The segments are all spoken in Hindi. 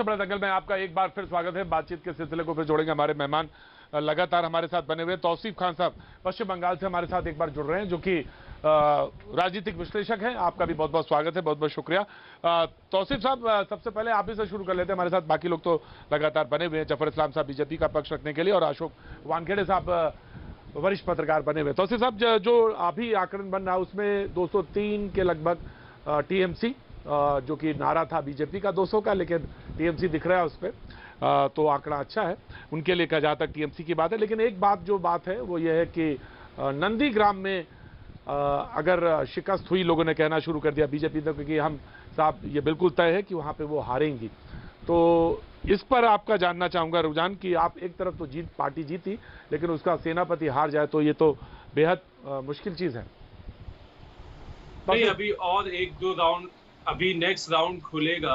सबसे बड़ा दंगल में आपका एक बार फिर स्वागत है। बातचीत के सिलसिले को फिर जोड़ेंगे। हमारे मेहमान लगातार हमारे साथ बने हुए तौसीफ खान साहब पश्चिम बंगाल से हमारे साथ एक बार जुड़ रहे हैं, जो कि राजनीतिक विश्लेषक हैं। आपका भी बहुत बहुत स्वागत है, बहुत बहुत शुक्रिया। तौसीफ साहब, सबसे पहले आप ही से शुरू कर लेते हैं। हमारे साथ बाकी लोग तो लगातार बने हुए हैं। जफर इस्लाम साहब बीजेपी का पक्ष रखने के लिए और अशोक वानखेड़े साहब वरिष्ठ पत्रकार बने हुए। तौसीफ साहब, जो अभी आंकड़न बन रहा है उसमें 203 के लगभग टीएमसी, जो कि नारा था बीजेपी का 200 का, लेकिन टीएमसी दिख रहा है उस पर, तो आंकड़ा अच्छा है उनके लिए। जहाँ तक टीएमसी की बात है, लेकिन एक बात है वो ये है कि नंदीग्राम में अगर शिकस्त हुई, लोगों ने कहना शुरू कर दिया बीजेपी ने, क्योंकि हम साहब ये बिल्कुल तय है कि वहाँ पे वो हारेंगी। तो इस पर आपका जानना चाहूँगा रुझान कि आप एक तरफ तो पार्टी जीती, लेकिन उसका सेनापति हार जाए तो ये तो बेहद मुश्किल चीज़ है। नहीं, अभी और एक दो राउंड, अभी नेक्स्ट राउंड खुलेगा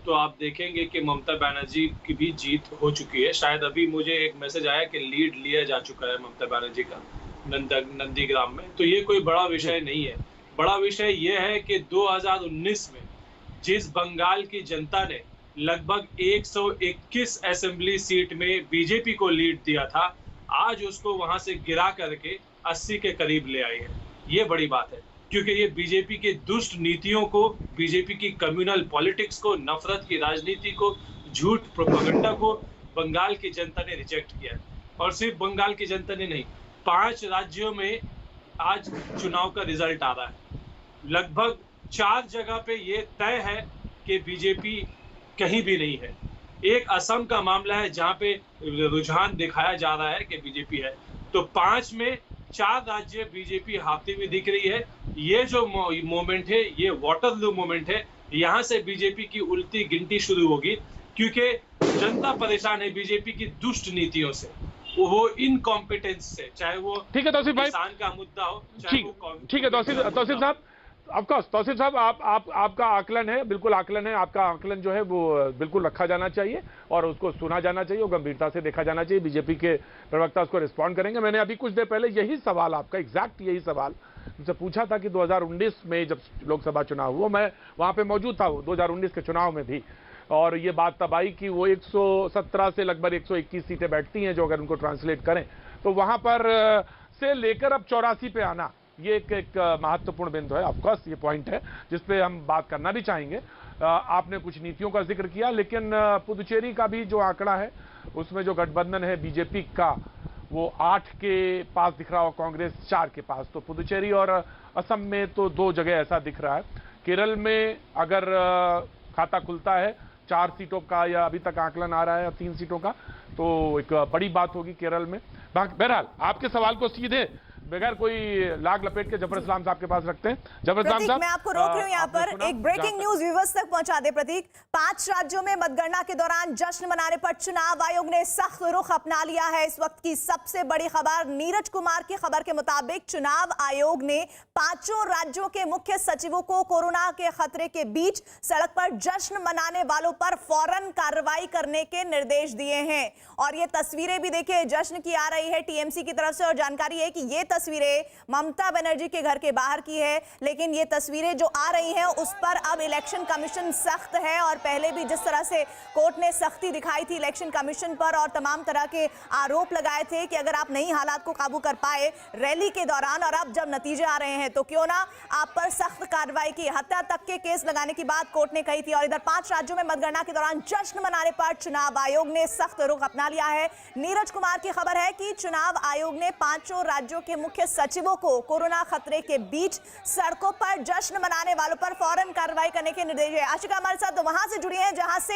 तो आप देखेंगे कि ममता बनर्जी की भी जीत हो चुकी है। शायद अभी मुझे एक मैसेज आया कि लीड लिया जा चुका है ममता बनर्जी का नंदीग्राम में। तो ये कोई बड़ा विषय नहीं है। बड़ा विषय ये है कि 2019 में जिस बंगाल की जनता ने लगभग 121 असेंबली सीट में बीजेपी को लीड दिया था, आज उसको वहां से गिरा करके 80 के करीब ले आई है। ये बड़ी बात है, क्योंकि ये बीजेपी के दुष्ट नीतियों को, बीजेपी की कम्युनल पॉलिटिक्स को, नफरत की राजनीति को, झूठ प्रोपेगेंडा को बंगाल की जनता ने रिजेक्ट किया। और सिर्फ बंगाल की जनता ने नहीं, 5 राज्यों में आज चुनाव का रिजल्ट आ रहा है। लगभग 4 जगह पे ये तय है कि बीजेपी कहीं भी नहीं है। एक असम का मामला है जहां पे रुझान दिखाया जा रहा है कि बीजेपी है। तो 5 में 4 राज्य बीजेपी हारती हुई दिख रही है। ये जो मोमेंट है, ये वाटरलू मोमेंट है। यहाँ से बीजेपी की उल्टी गिनती शुरू होगी, क्योंकि जनता परेशान है बीजेपी की दुष्ट नीतियों से, वो इनकॉम्पिटेंस से। चाहे वो ठीक है तौसीफ भाई, किसान का मुद्दा हो, चाहे वो ठीक है तौसीफ साहब, ऑफकोर्स तौसीफ साहब, आपका आकलन है, बिल्कुल आकलन है। आपका आकलन जो है वो बिल्कुल रखा जाना चाहिए और उसको सुना जाना चाहिए और गंभीरता से देखा जाना चाहिए। बीजेपी के प्रवक्ता उसको रिस्पॉन्ड करेंगे। मैंने अभी कुछ देर पहले यही सवाल, आपका एग्जैक्ट यही सवाल उनसे पूछा था कि 2019 में जब लोकसभा चुनाव हुआ, मैं वहां पे मौजूद था 2019 के चुनाव में भी, और ये बात तब आई कि वो 117 से लगभग 121 सीटें बैठती हैं, जो अगर उनको ट्रांसलेट करें तो वहां पर से लेकर अब 84 पे आना, ये एक महत्वपूर्ण बिंदु है। ऑफकोर्स ये पॉइंट है जिस पे हम बात करना भी चाहेंगे। आपने कुछ नीतियों का जिक्र किया, लेकिन पुदुचेरी का भी जो आंकड़ा है उसमें जो गठबंधन है बीजेपी का, वो 8 के पास दिख रहा हो, कांग्रेस 4 के पास। तो पुदुचेरी और असम में तो 2 जगह ऐसा दिख रहा है। केरल में अगर खाता खुलता है 4 सीटों का, या अभी तक आकलन आ रहा है 3 सीटों का, तो एक बड़ी बात होगी केरल में। बहरहाल आपके सवाल को सीधे बगैर कोई लाग लपेट के जफर इस्लाम साहब के पास रखते हैं। जफर इस्लाम साहब, मैं आपको रोक रही हूं यहाँ पर। एक ब्रेकिंग न्यूज व्यूअर्स तक पहुंचा दे प्रतीक। 5 राज्यों में मतगणना के दौरान जश्न मनाने पर चुनाव आयोग ने सख्त रुख अपना लिया है। इस वक्त की सबसे बड़ी खबर, नीरज कुमार की खबर के मुताबिक चुनाव आयोग ने 5 राज्यों के मुख्य सचिवों को कोरोना के खतरे के बीच सड़क पर जश्न मनाने वालों पर फौरन कार्रवाई करने के निर्देश दिए हैं। और ये तस्वीरें भी देखिए जश्न की आ रही है टीएमसी की तरफ से, और जानकारी है कि ये तस्वीरें ममता बनर्जी के घर के बाहर की है, लेकिन ये तस्वीरें जो आ रही हैं उस पर अब इलेक्शन कमीशन सख्त है। और पहले भी जिस तरह से कोर्ट ने सख्ती दिखाई थी इलेक्शन कमीशन पर और तमाम तरह के आरोप लगाए थे कि अगर आप नहीं हालात को काबू कर पाए रैली के दौरान, और अब जब नतीजे आ रहे हैं तो क्यों ना आप पर सख्त कार्रवाई की, हत्या तक के केस लगाने की बात कोर्ट ने कही थी। और इधर 5 राज्यों में मतगणना के दौरान जश्न मनाने पर चुनाव आयोग ने सख्त रुख अपना लिया है। नीरज कुमार की खबर है कि चुनाव आयोग ने 5 राज्यों के मुख्य सचिवों को कोरोना खतरे के बीच सड़कों पर जश्न मनाने वालों पर फौरन कार्रवाई करने के निर्देश है। आशिका हमारे साथ वहां से जुड़ी हैं जहां से